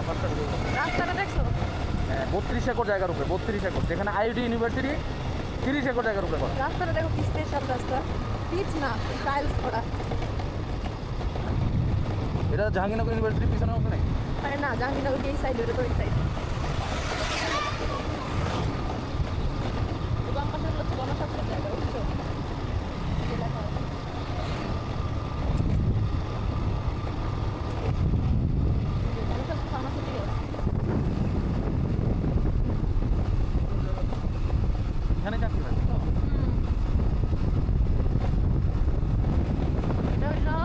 রাস্তাটা দেখছো? হ্যাঁ 32 একর জায়গার উপরে, 32 একর, যেখানে আইআইটি ইউনিভার্সিটি 30 একর জায়গার উপরে করা। রাস্তাটা দেখো, কি স্পেশাল রাস্তা, পিচ না টাইলস করা। এটা জাহাঙ্গীরনগর ইউনিভার্সিটির পিছনে অংশ নেই? আরে না, জাহাঙ্গীরনগর এই সাইড, ওটা তো এই সাইড। বাম পাশে হচ্ছে গণস্বাস্থ্যের জায়গা, বুঝছো? গণস্বাস্থ্য ফার্মাসিউটিক্যালস। এখানে চাকরি হয়। এটা হইলো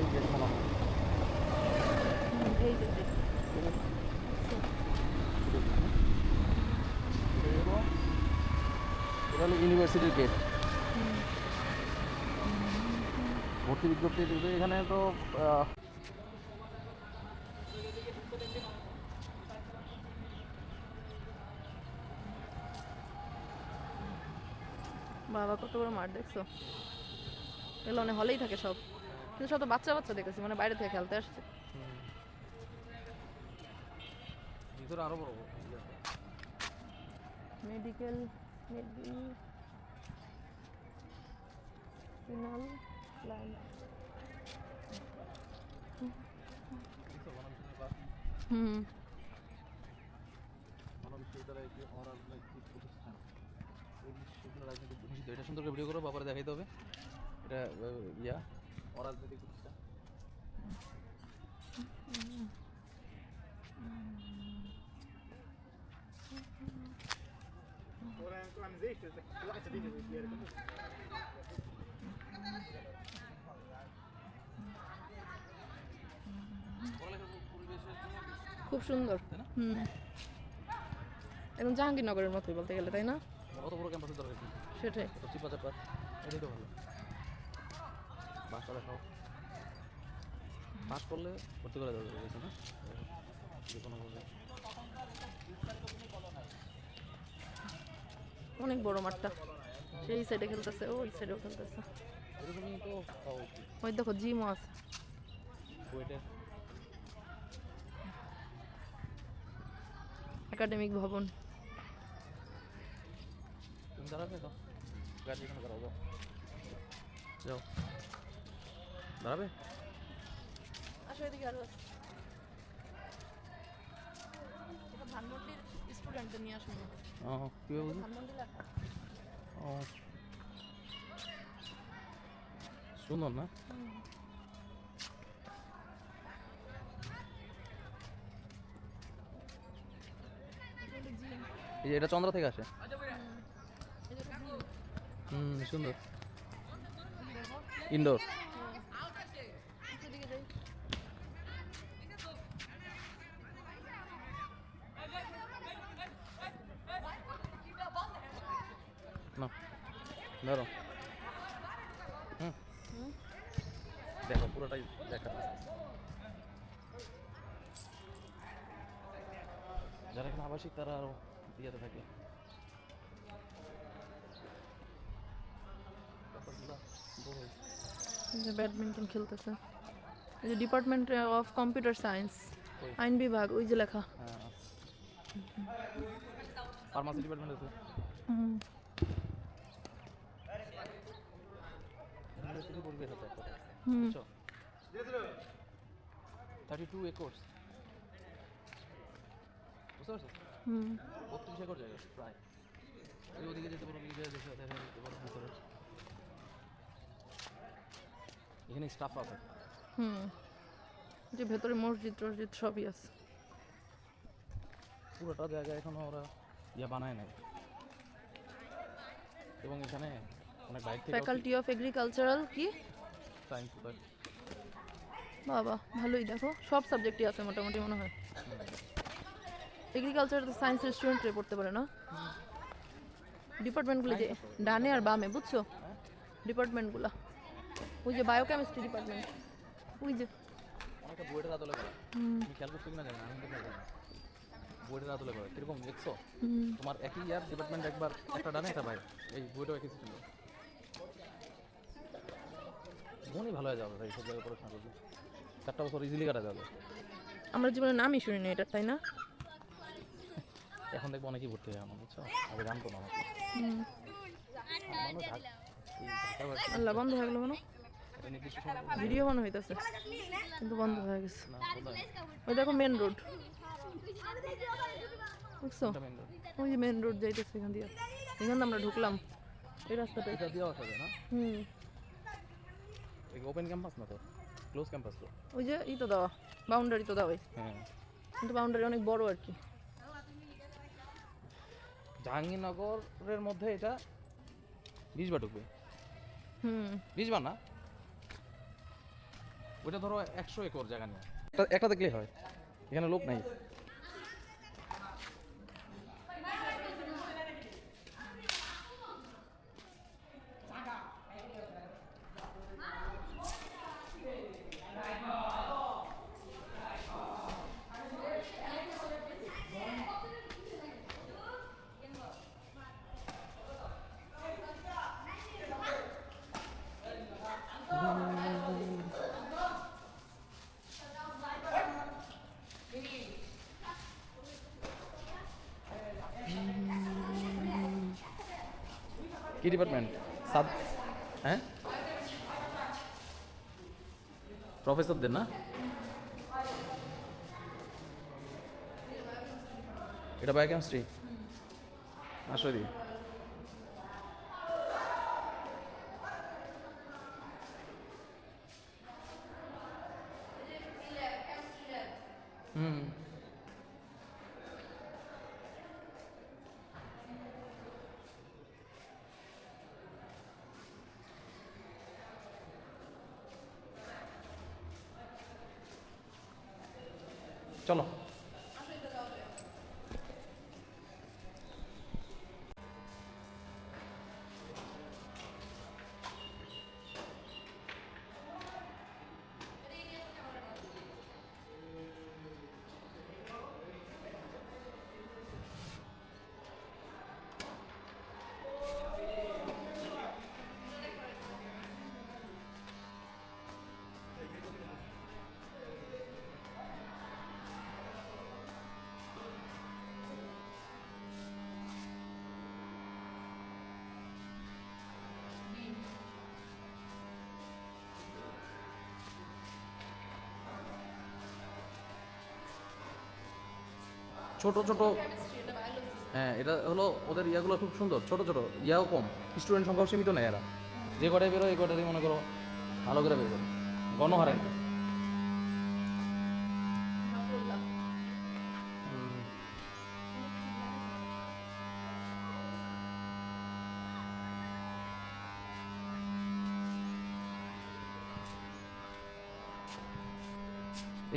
এই যে এটা হলো ইউনিভার্সিটির গেট। ভর্তি বিজ্ঞপ্তি দেবে এখানে তো। বাবা কত বড় মাঠ দেখছো? এগুলো অনেক হলেই থাকে সব, কিন্তু সব তো বাচ্চা বাচ্চা দেখেছি, মানে বাইরে থেকে খেলতে আসছে। ভিতরে আরো বড় মেডিকেল মেডিসিনাল প্ল্যান্ট। হুম, এটা সুন্দর করে ভিডিও করো, বাবারে দেখাইতে হবে। এটা ইয়া অরাজনৈতিক প্রতিষ্ঠান। খুব সুন্দর। হুম, একদম জাহাঙ্গীরনগরের মতোই বলতে গেলে, তাই না? অত বড় ক্যাম্পাসের দরকার কি? সেটাই। চিপা চাপা এটাই তো ভালো। বাসটা দেখাও, পাস করলে ভর্তি করে দেওয়া যাবে না যে কোনোভাবে। অনেক বড় মাঠটা, সেই সাইডে খেলতেছে, ওই সাইডেও খেলতেছে। এরকমই তো পাওয়া উচিত। ওই দেখো জিমও আছে। ওইটার একাডেমিক ভবন। তুমি দাঁড়াবে তো, গাড়ি এখানে দাঁড়াও, যাও যাও, দাঁড়াবে। আসো এদিকে আরো আছে। এটা ধানমন্ডির স্টুডেন্টদের নিয়ে আসুন। কীভাবে বুঝি? ধানমন্ডি লেখা। ও সুন্দর না? এই যে এটা চন্দ্র থেকে আসে। সুন্দর ইনডোর। না ধরো, দেখো পুরোটাই দেখা। যারা এখানে আবাসিক তারা আরো ইয়েতে থাকে। ব্যাডমিন্টন খেলতেছে। এই যে ডিপার্টমেন্ট অফ কম্পিউটার সায়েন্স, আইন বিভাগ, ওই যে লেখা। ফার্মাসি ডিপার্টমেন্ট আছে। পরিবেশ আছে একটা, বুঝছো? 32 একর্স, বুঝতে পারছো? 32 একর জায়গা প্রায়। ওদিকে যেতে পারো, যেতে পারো। এখানে স্টাফ আছে। হুম, যে ভেতরে মসজিদ টসজিদ সবই আছে। পুরোটা জায়গা এখনো ওরা বানায় নাই, এবং এখানে অনেক বাইরে থেকে ফ্যাকাল্টি অফ এগ্রিকালচারাল কি সায়েন্স। বাবা, ভালোই, দেখো সব সাবজেক্টই আছে মোটামুটি মনে হয়। এগ্রিকালচার তো সায়েন্সের স্টুডেন্টরা পড়তে পারে না? ডিপার্টমেন্টগুলো যে ডানে আর বামে, বুঝছো? ডিপার্টমেন্টগুলো ওই যে বায়োকেমিস্ট্রি ডিপার্টমেন্ট, ওই যে অনেকটা বুয়েটের আদলে করা। তুমি খেয়াল করছো কিনা জানি না, আমি তো খেয়াল করি না। বুয়েটের আদলে করা কিরকম দেখছো? তোমার একই ইয়ার ডিপার্টমেন্ট একবার একটা ডানে একটা বাইরে, এই বুয়েটও একই ছিল। মনই ভালো হয়ে যাবে ভাই সব জায়গায় পড়াশোনা করবে, 4টা বছর ইজিলি কাটা যাবে। আমরা জীবনে নামই শুনিনি এটা, তাই না? এখন দেখবো অনেকেই ভর্তি হয় আমার, বুঝছো? আগে জানতো না আমাকে। আল্লাহ, বন্ধ হয়ে গেল কেন? একটা নির্দিষ্ট সময় ভিডিও বানো হইতেছে কিন্তু বন্ধ হয়ে গেছে। না বললাম ওই দেখো মেন রোড, বুঝছো? এটা মেন রোড। ওই যে মেন রোড যাইতেছে এখান দিয়ে, এখান দিয়ে আমরা ঢুকলাম এই রাস্তাটা। এটা দিয়ে আসা যায় না? হুম, ওপেন ক্যাম্পাস না তো, ক্লোজ ক্যাম্পাস তো। ওই যে ই তো দেওয়া, বাউন্ডারি তো দেওয়াই, হ্যাঁ, কিন্তু বাউন্ডারি অনেক বড় আর কি। জাহাঙ্গীরনগরের মধ্যে এটা 20 বার ঢুকবে। হুম, 20 বার না, ওইটা ধরো 100 একর জায়গা নিয়ে। একটা দেখলেই হয়, এখানে লোক নাই। কি ডিপার্টমেন্ট? হ্যাঁ, প্রফেসরদের না? এটা বায়োকেমিস্ট্রি আসলে। হুম, চলো। ছোট ছোট, হ্যাঁ এটা হলো ওদের ইয়াগুলো খুব সুন্দর, ছোট ছোট, ইয়াও কম, স্টুডেন্ট সংখ্যাও সীমিত নেই। এরা যে কটায় বেরোয় এই কটারই মনে করো ভালো করে বের করে, গণহারে না।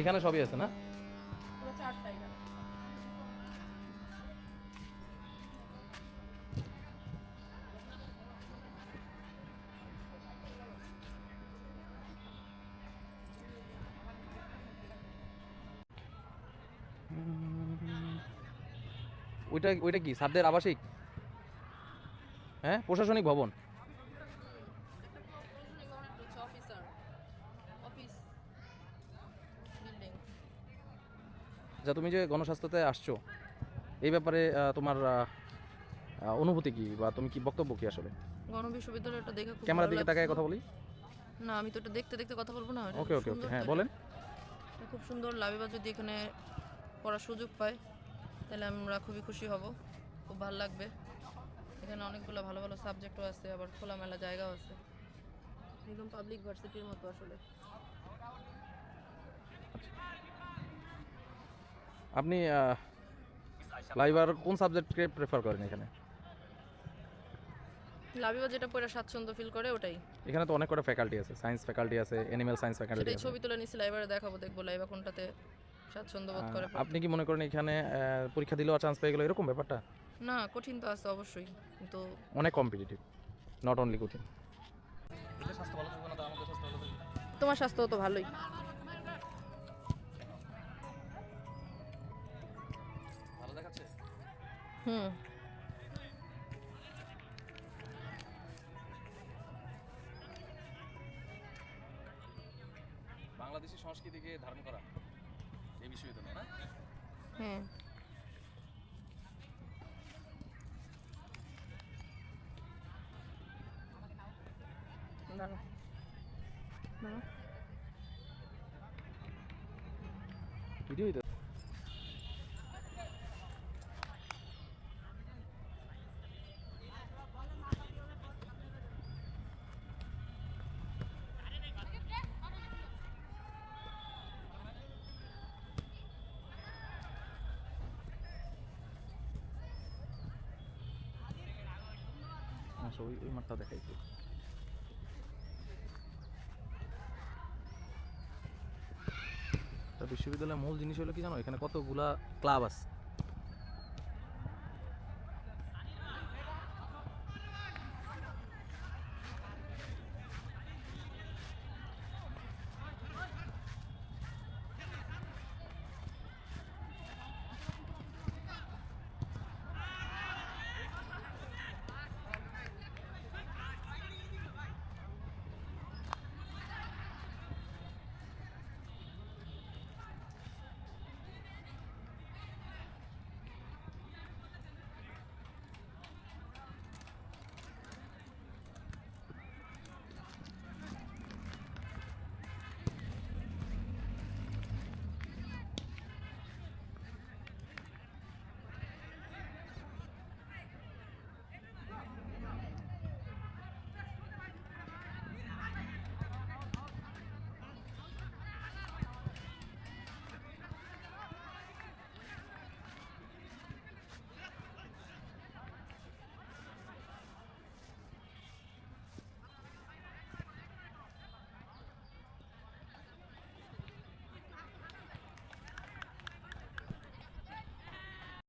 এখানে সবই আছে না? ওইটা ওইটা কি স্যারদের আবাসিক? হ্যাঁ, প্রশাসনিক ভবন। যা তুমি যে গণস্বাস্থ্যতে আসছো, এই ব্যাপারে তোমার অনুভূতি কি, বা তুমি কি বক্তব্য কি আসলে? গণবিশ্ববিদ্যালয়টা দেখে খুব ক্যামেরার ভালো দিকে তাকায় কথা বলি। না, আমি তো এটা দেখতে দেখতে কথা বলবো না। এটা ওকে খুব ওকে ওকে, সুন্দর হ্যাঁ তো বলেন। এটা খুব সুন্দর। লাবিবা যদি এখানে পড়ার সুযোগ পায় তাহলে আমরা খুবই খুশি হব, খুব ভালো লাগবে। এখানে অনেকগুলো ভালো ভালো সাবজেক্টও আছে, আবার খোলামেলা জায়গাও আছে। একদম পাবলিক ভার্সিটির মতো আসলে। আপনি লাইবার কোন সাবজেক্টকে প্রেফার করেন এখানে? লাবিবা যেটা পড়ে স্বাচ্ছন্দ্য ফিল করে ওটাই। এখানে তো অনেক কটা ফ্যাকাল্টি আছে, সায়েন্স ফ্যাকাল্টি আছে, অ্যানিমেল সায়েন্স ফ্যাকাল্টি সেটাই আছে। ছবি তুলে নিছি, লাইবারে দেখাবো, দেখবো লাইবা কোনটাতে স্বাচ্ছন্দ্য বোধ করে পড়তে। আপনি কি মনে করেন এখানে পরীক্ষা দিলেও চান্স পেয়ে গেল এরকম ব্যাপারটা? না, কঠিন তো আছে অবশ্যই, কিন্তু অনেক কম্পিটিটিভ, নট অনলি কঠিন। স্বাস্থ্য ভালো থাকবে না তো আমাদের স্বাস্থ্য ভালো থাকবে। তোমার স্বাস্থ্য তো ভালোই। ভালো দেখাচ্ছে। হুম। বাংলাদেশি সংস্কৃতিকে ধারণ করা এই বিশ্ববিদ্যালয় না? হ্যাঁ। দাঁড়াও। দাঁড়াও। ভিডিওই তো। আচ্ছা, ওই মাঠটা দেখাই তো। বিশ্ববিদ্যালয়ের মূল জিনিস হলো কি জানো, এখানে কতগুলা ক্লাব আছে।